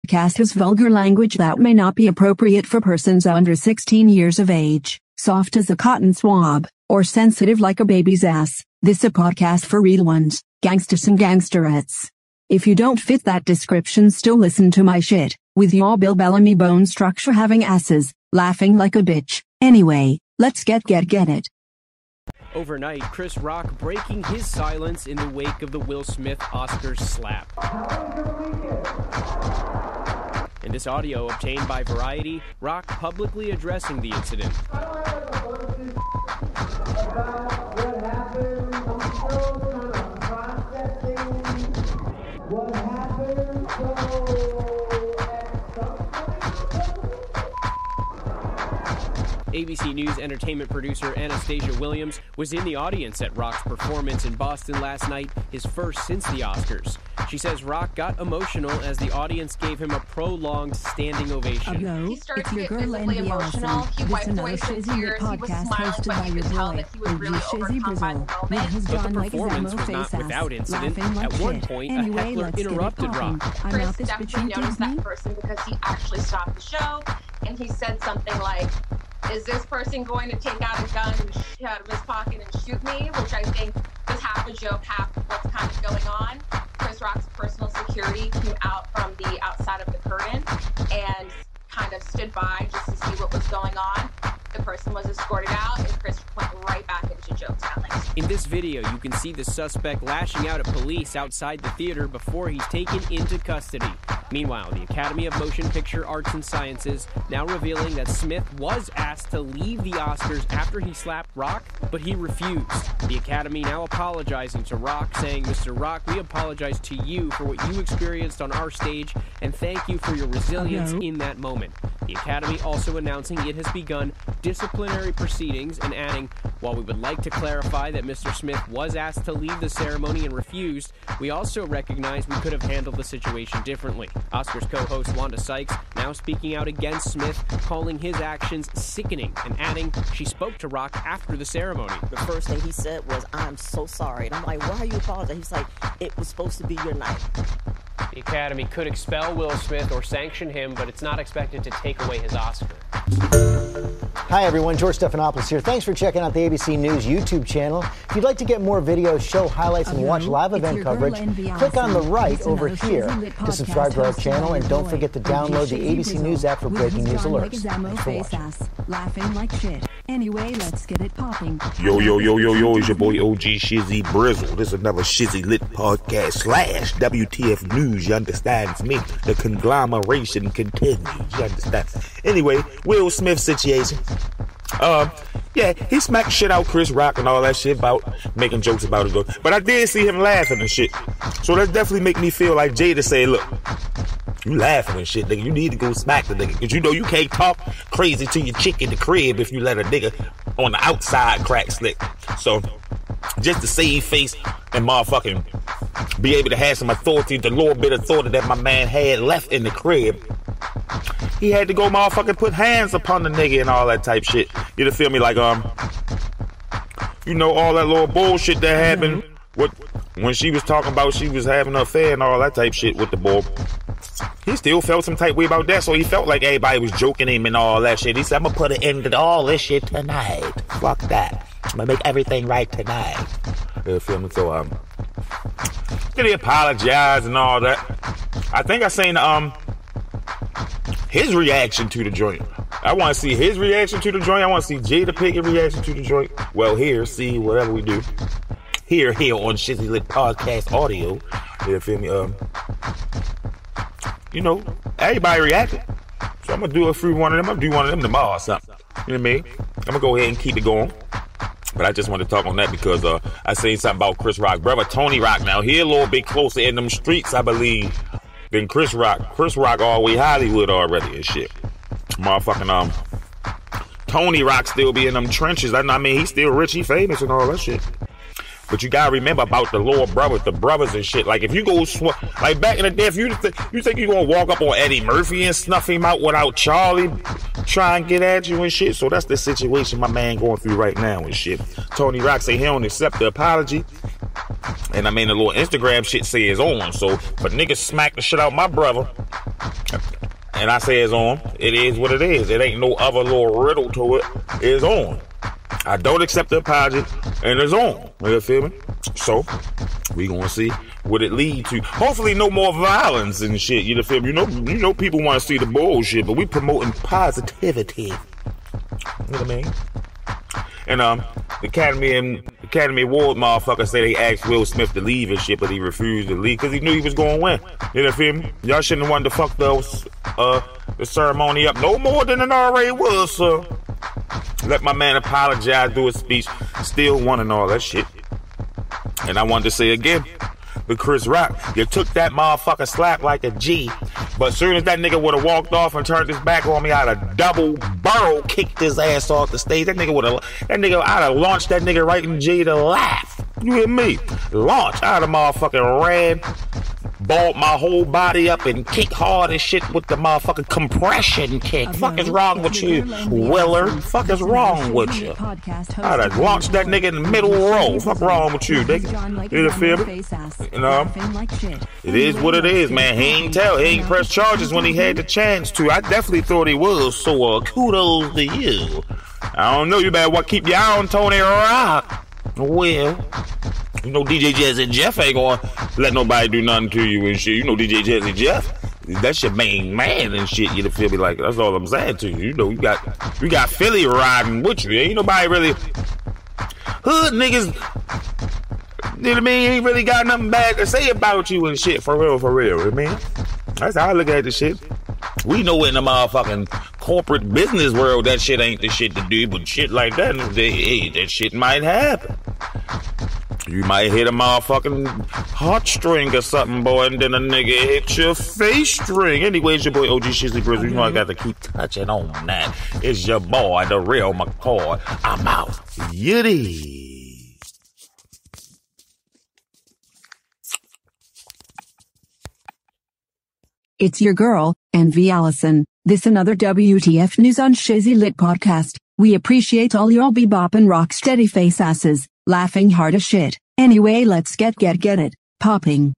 Vlogcast has vulgar language that may not be appropriate for persons under 16 years of age, soft as a cotton swab, or sensitive like a baby's ass. This a podcast for real ones, gangsters and gangsterettes. If you don't fit that description, still listen to my shit, with your Bill Bellamy bone structure having asses, laughing like a bitch. Anyway, let's get it. Overnight, Chris Rock breaking his silence in the wake of the Will Smith Oscars slap. In this audio obtained by Variety, Rock publicly addressing the incident. ABC News entertainment producer Anastasia Williams was in the audience at Rock's performance in Boston last night, his first since the Oscars. She says Rock got emotional as the audience gave him a prolonged standing ovation. He started to get visibly emotional. He wiped away some tears. He was smiling, but you could tell that he was really overcome by the moment. But the performance was not without incident. At one point, a heckler interrupted Rock. Chris definitely noticed that person because he actually stopped the show, and he said something like, "Is this person going to take out a gun and out of his pocket and shoot me?" Which I think was half a joke, half what's kind of going on. Chris Rock's personal security came out from the outside of the curtain and kind of stood by just to see what was going on. The person was escorted out, and Chris went right back into joke telling. In this video, you can see the suspect lashing out at police outside the theater before he's taken into custody. Meanwhile, the Academy of Motion Picture Arts and Sciences now revealing that Smith was asked to leave the Oscars after he slapped Rock, but he refused. The Academy now apologizing to Rock, saying, "Mr. Rock, we apologize to you for what you experienced on our stage, and thank you for your resilience in that moment." The Academy also announcing it has begun disciplinary proceedings and adding, "While we would like to clarify that Mr. Smith was asked to leave the ceremony and refused, we also recognize we could have handled the situation differently." Oscars co-host Wanda Sykes now speaking out against Smith, calling his actions sickening and adding she spoke to Rock after the ceremony. The first thing he said was, "I'm so sorry." And I'm like, "Why are you apologizing?" He's like, "It was supposed to be your night." The Academy could expel Will Smith or sanction him, but it's not expected to take away his Oscar. Hi everyone, George Stephanopoulos here. Thanks for checking out the ABC News YouTube channel. If you'd like to get more videos, show highlights, and watch live event coverage, click on the right over here to subscribe to our channel, and don't forget to download the ABC News app for breaking news alerts. Thanks for watching. Laughing like shit. Anyway, let's get it popping. Yo, it's your boy OG Shizzy Brizzle. This is another Shizzy Lit Podcast / WTF News, you understand me? The conglomeration continues, you understand? Anyway, Will Smith situation. Yeah, he smacked shit out Chris Rock and all that shit about making jokes about it. But I did see him laughing and shit. So that definitely make me feel like Jay to say, look, you laughing and shit, nigga. You need to go smack the nigga. Because you know you can't talk crazy to your chick in the crib if you let a nigga on the outside crack slick. So, just to save face and motherfucking be able to have some authority, the little bit of authority that my man had left in the crib, he had to go motherfucking put hands upon the nigga and all that type shit. You feel me? Like, you know, all that little bullshit that happened when she was talking about she was having an affair and all that type shit with the boy. He still felt some type way about that, so he felt like everybody was joking him and all that shit. He said, "I'm gonna put an end to all this shit tonight. Fuck that. I'm gonna make everything right tonight." You feel me? So, did he apologize and all that? I think I seen, his reaction to the joint. I want to see his reaction to the joint. I want to see Jada Pinkett reaction to the joint. Well, here, see whatever we do. Here on Shizzy Lit Podcast Audio. You feel me? You know, everybody reacted. So I'm going to do a free one of them. I'm going to do one of them tomorrow or something. You know what I mean? I'm going to go ahead and keep it going. But I just want to talk on that because I seen something about Chris Rock. Brother Tony Rock now. He a little bit closer in them streets, I believe, than Chris Rock. Chris Rock all the way Hollywood already and shit. Motherfucking, Tony Rock still be in them trenches. I mean, he's still rich, he famous and all that shit. But you gotta remember about the little brothers, the brothers and shit. Like if you go like back in the day, if you think you gonna walk up on Eddie Murphy and snuff him out without Charlie try and get at you and shit. So that's the situation my man going through right now and shit. Tony Rock say he don't accept the apology. And I mean the little Instagram shit say his own. So but niggas smack the shit out my brother and And I say it's on. It is what it is. It ain't no other little riddle to it. It's on. I don't accept the apology, and it's on. You feel me? So, we gonna see what it lead to. Hopefully no more violence and shit. You feel me? You know people want to see the bullshit, but we promoting positivity. You know what I mean? And the Academy Award motherfuckers say they asked Will Smith to leave and shit, but he refused to leave because he knew he was gonna win. You know what I mean? Y'all shouldn't have wanted to fuck the ceremony up no more than it already was, so let my man apologize, do his speech, still won and all that shit. And I wanted to say again, with Chris Rock, you took that motherfucker slap like a G, but soon as that nigga would have walked off and turned his back on me, I'd have double barrel kicked his ass off the stage. I'd have launched that nigga right in G to laugh. You hear me? Launch. I'd have motherfucking ran, balled my whole body up and kick hard as shit with the motherfucking compression kick. Fuck is wrong with you, Willer? Fuck is wrong with you? I'd have launched that nigga in the middle row. Fuck wrong with you, nigga? You feel me? You know? It is what it is, man. He ain't press charges when he had the chance to. I definitely thought he was, so kudos to you. I don't know, you better keep your eye on Tony Rock. Well, you know DJ Jazzy Jeff ain't gonna let nobody do nothing to you and shit. You know DJ Jazzy Jeff, that's your main man and shit. You feel me? Like, that's all I'm saying to you. You know, you got Philly riding with you. Ain't nobody really hood niggas. You know what I mean? Ain't really got nothing bad to say about you and shit. For real. You know what I mean? That's how I look at this shit. We know in the motherfucking corporate business world that shit ain't the shit to do, but shit like that, that shit might happen. You might hit a motherfucking heartstring or something, boy, and then a nigga hit your face string. Anyways, your boy OG Shizzy Brizzle. You know I got to keep touching on that. It's your boy, the real McCoy. I'm out. Yiddy. It's your girl, NV Allison. This another WTF News on Shizzy Lit Podcast. We appreciate all y'all bebop and rock steady face asses, laughing hard as shit. Anyway, let's get it popping.